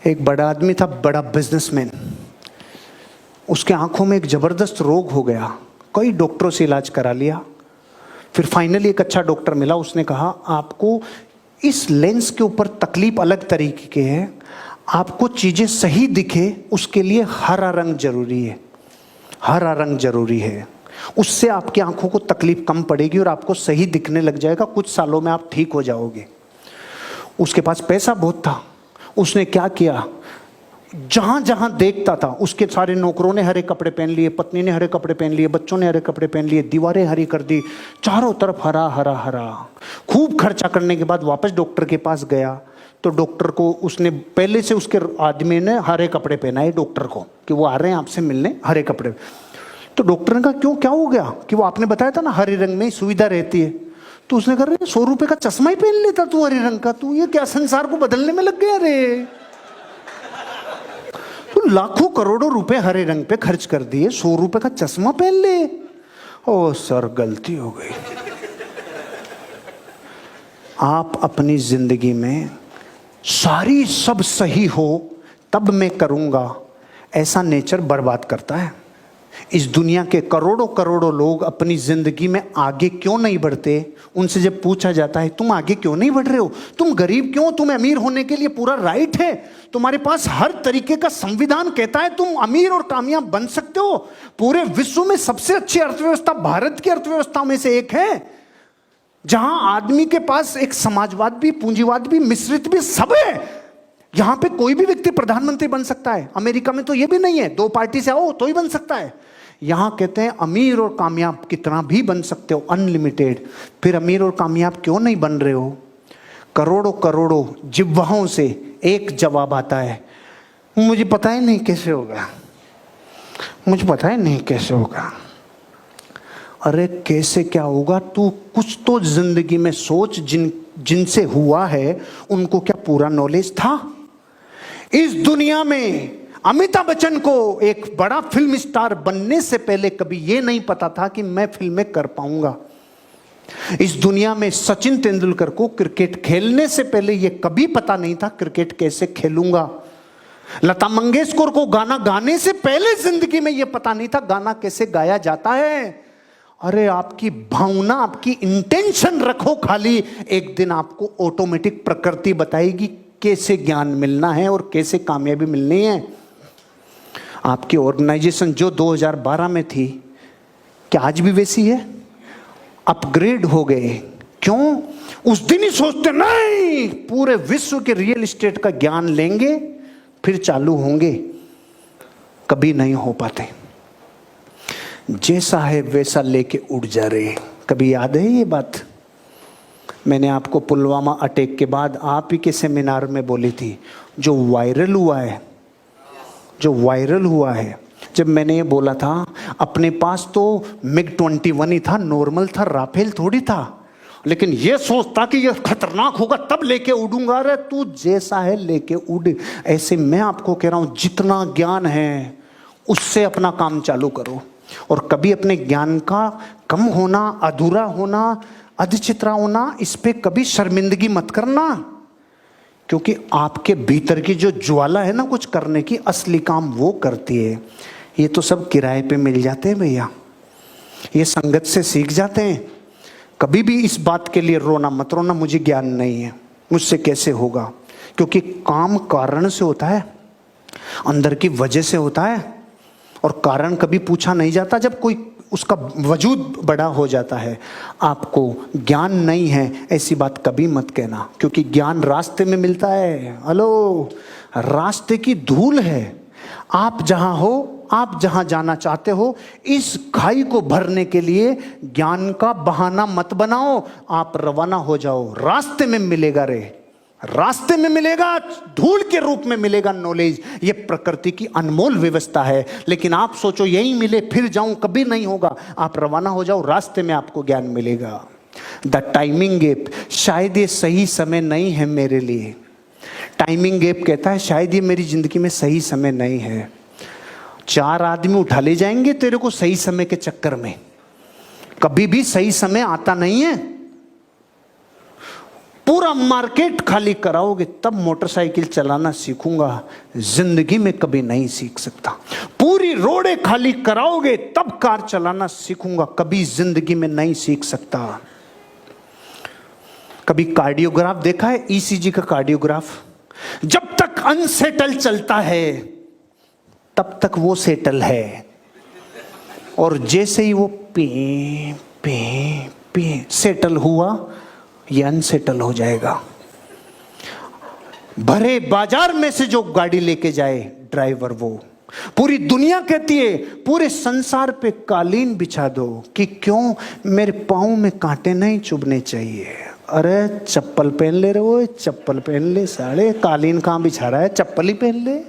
एक बड़ा आदमी था, बड़ा बिजनेसमैन। उसके आंखों में एक जबरदस्त रोग हो गया। कई डॉक्टरों से इलाज करा लिया, फिर फाइनली एक अच्छा डॉक्टर मिला। उसने कहा आपको इस लेंस के ऊपर तकलीफ अलग तरीके की है, आपको चीजें सही दिखे उसके लिए हरा रंग जरूरी है, हरा रंग जरूरी है। उससे आपकी आंखों को तकलीफ कम पड़ेगी और आपको सही दिखने लग जाएगा, कुछ सालों में आप ठीक हो जाओगे। उसके पास पैसा बहुत था। उसने क्या किया, जहां जहां देखता था उसके सारे नौकरों ने हरे कपड़े पहन लिए, पत्नी ने हरे कपड़े पहन लिए, बच्चों ने हरे कपड़े पहन लिए, दीवारें हरी कर दी, चारों तरफ हरा हरा हरा। खूब खर्चा करने के बाद वापस डॉक्टर के पास गया तो डॉक्टर को उसने पहले से उसके आदमी ने हरे कपड़े पहनाए डॉक्टर को कि वो आ रहे हैं आपसे मिलने, हरे कपड़े। तो डॉक्टर ने कहा क्यों, क्या हो गया? कि वो आपने बताया था ना हरे रंग में सुविधा रहती है। तो उसने कहा 100 रुपए का चश्मा ही पहन लेता तू हरे रंग का, तू ये क्या संसार को बदलने में लग गया रे? तो लाखों करोड़ों रुपए हरे रंग पे खर्च कर दिए, 100 रुपए का चश्मा पहन ले। ओ सर, गलती हो गई। आप अपनी जिंदगी में सारी सब सही हो तब मैं करूंगा, ऐसा नेचर बर्बाद करता है। इस दुनिया के करोड़ों करोड़ों लोग अपनी जिंदगी में आगे क्यों नहीं बढ़ते? उनसे जब पूछा जाता है तुम आगे क्यों नहीं बढ़ रहे हो, तुम गरीब क्यों, तुम्हें अमीर होने के लिए पूरा राइट है, तुम्हारे पास हर तरीके का संविधान कहता है तुम अमीर और कामयाब बन सकते हो, पूरे विश्व में सबसे अच्छी अर्थव्यवस्था भारत की अर्थव्यवस्था में से एक है, जहां आदमी के पास एक समाजवाद भी, पूंजीवाद भी, मिश्रित भी, सब है। यहां पे कोई भी व्यक्ति प्रधानमंत्री बन सकता है। अमेरिका में तो ये भी नहीं है 2 पार्टी से आओ तो ही बन सकता है। यहां कहते हैं अमीर और कामयाब कितना भी बन सकते हो, अनलिमिटेड। फिर अमीर और कामयाब क्यों नहीं बन रहे हो? करोड़ों करोड़ों जिह्वाओं से एक जवाब आता है, मुझे पता ही नहीं कैसे होगा, मुझे पता ही नहीं कैसे होगा। अरे कैसे क्या होगा? तू कुछ तो जिंदगी में सोच, जिनसे हुआ है उनको क्या पूरा नॉलेज था? इस दुनिया में अमिताभ बच्चन को एक बड़ा फिल्म स्टार बनने से पहले कभी यह नहीं पता था कि मैं फिल्में कर पाऊंगा। इस दुनिया में सचिन तेंदुलकर को क्रिकेट खेलने से पहले यह कभी पता नहीं था क्रिकेट कैसे खेलूंगा। लता मंगेशकर को गाना गाने से पहले जिंदगी में यह पता नहीं था गाना कैसे गाया जाता है। अरे आपकी भावना, आपकी इंटेंशन रखो खाली, एक दिन आपको ऑटोमेटिक प्रकृति बताएगी कैसे ज्ञान मिलना है और कैसे कामयाबी मिलनी है। आपकी ऑर्गेनाइजेशन जो 2012 में थी, क्या आज भी वैसी है? अपग्रेड हो गए। क्यों? उस दिन ही सोचते नहीं पूरे विश्व के रियल एस्टेट का ज्ञान लेंगे फिर चालू होंगे, कभी नहीं हो पाते। जैसा है वैसा लेके उड़ जा रहे। कभी याद है ये बात? मैंने आपको पुलवामा अटैक के बाद आप ही के सेमिनार में बोली थी, जो वायरल हुआ है, जो वायरल हुआ है, जब मैंने ये बोला था अपने पास तो MiG-21 ही था, नॉर्मल था, राफेल थोड़ी था, लेकिन ये सोचता कि ये खतरनाक होगा तब लेके उड़ूंगा। अरे तू जैसा है लेके उड़। ऐसे मैं आपको कह रहा हूं जितना ज्ञान है उससे अपना काम चालू करो, और कभी अपने ज्ञान का कम होना, अधूरा होना, अधचित्रा होना, इस पे कभी शर्मिंदगी मत करना, क्योंकि आपके भीतर की जो ज्वाला है ना कुछ करने की, असली काम वो करती है। ये तो सब किराए पे मिल जाते हैं भैया, ये संगत से सीख जाते हैं। कभी भी इस बात के लिए रोना मत, रोना मुझे ज्ञान नहीं है, मुझसे कैसे होगा, क्योंकि काम कारण से होता है, अंदर की वजह से होता है, और कारण कभी पूछा नहीं जाता जब कोई उसका वजूद बड़ा हो जाता है। आपको ज्ञान नहीं है ऐसी बात कभी मत कहना, क्योंकि ज्ञान रास्ते में मिलता है। हेलो, रास्ते की धूल है। आप जहां हो, आप जहां जाना चाहते हो, इस खाई को भरने के लिए ज्ञान का बहाना मत बनाओ, आप रवाना हो जाओ। रास्ते में मिलेगा रे, रास्ते में मिलेगा, धूल के रूप में मिलेगा नॉलेज। ये प्रकृति की अनमोल व्यवस्था है। लेकिन आप सोचो यही मिले फिर जाऊं, कभी नहीं होगा। आप रवाना हो जाओ, रास्ते में आपको ज्ञान मिलेगा। द टाइमिंग गैप, शायद ये सही समय नहीं है मेरे लिए। टाइमिंग गैप कहता है शायद ये मेरी जिंदगी में सही समय नहीं है। 4 आदमी उठा ले जाएंगे तेरे को सही समय के चक्कर में, कभी भी सही समय आता नहीं है। पूरा मार्केट खाली कराओगे तब मोटरसाइकिल चलाना सीखूंगा, जिंदगी में कभी नहीं सीख सकता। पूरी रोडें खाली कराओगे तब कार चलाना सीखूंगा, कभी जिंदगी में नहीं सीख सकता। कभी कार्डियोग्राफ देखा है? ईसीजी का कार्डियोग्राफ, जब तक अनसेटल चलता है तब तक वो सेटल है, और जैसे ही वो पे पे पे सेटल हुआ, ये अनसेटल हो जाएगा। भरे बाजार में से जो गाड़ी लेके जाए ड्राइवर, वो पूरी दुनिया कहती है पूरे संसार पे कालीन बिछा दो कि क्यों, मेरे पाँव में कांटे नहीं चुभने चाहिए। अरे चप्पल पहन ले रे, वो चप्पल पहन ले, साले कालीन कहाँ बिछा रहा है, चप्पल ही पहन ले।